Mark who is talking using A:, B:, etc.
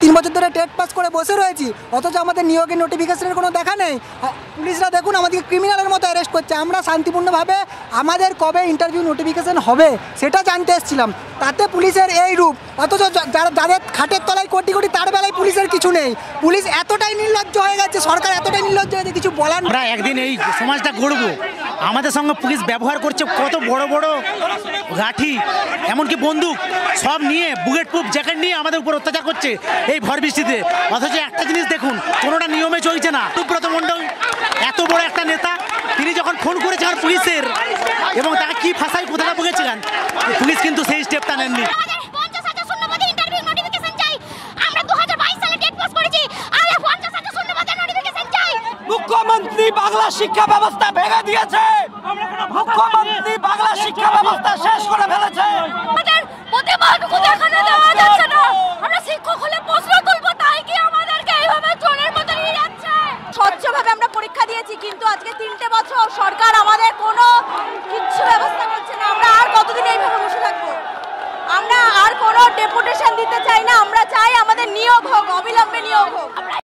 A: 3 বছর ধরে TET pass করে বসে রয়েছি, অথচ আমাদের নিয়োগের নোটিফিকেশনের কোনো দেখা নেই। পুলিশরা দেখুন আমাদেরকে ক্রিমিনালের মতো অ্যারেস্ট করছে। আমরা শান্তিপূর্ণভাবে আমাদের কবে ইন্টারভিউ নোটিফিকেশন হবে সেটা জানতে এসেছিলাম, তাতে পুলিশের এই রূপ। অথচ যাদের খাটের তলায় কোটি কোটি তার বেলায় পুলিশের কিছু নেই। পুলিশ এতটাই নির্লজ্জ হয়ে গেছে, সরকার এতটাই নির্লজ্জ হয়ে গেছে, কিছু বলার।
B: আমরা একদিন এই সমাজটা গড়বো। আমাদের সঙ্গে পুলিশ ব্যবহার করছে কত বড় বড় লাঠি, এমনকি বন্দুক সব নিয়ে, বুলেট প্রুফ জ্যাকেট নিয়ে আমাদের উপর অত্যাচার করছে এই ভর বৃষ্টিতে। অথচ একটা জিনিস দেখুন, কোনোটা নিয়মে চলছে না। সুব্রত মণ্ডল এত বড় একটা নেতা, তিনি যখন ফোন করেছেন পুলিশের এবং তাকে কি ভাষায় কথাটা বলেছিলেন, পুলিশ কিন্তু সেই স্টেপটা নেননি।
C: মুখ্যমন্ত্রী বাংলা শিক্ষা ব্যবস্থা ভেঙে দিয়েছে, মুখ্যমন্ত্রী বাংলা শিক্ষা ব্যবস্থা শেষ করে ফেলেছে।
D: আমাদের প্রতিভাটুকু দেখানো দেওয়া যাচ্ছে না। আমরা শিক্ষক হলে প্রশ্ন তুলবো, তাই কি আমাদেরকে এইভাবে চোরের মতো নিয়ে যাচ্ছে? স্বচ্ছভাবে আমরা পরীক্ষা দিয়েছি, কিন্তু আজকে 3টে বছর সরকার আমাদের কোনো কিচ্ছু ব্যবস্থা করছে না। আমরা আর কতদিন এইভাবে বসে থাকবো? আমরা আর কোনো ডেপুটেশন দিতে চাই না, আমরা চাই আমাদের নিয়োগ হোক, অবিলম্বে নিয়োগ হোক।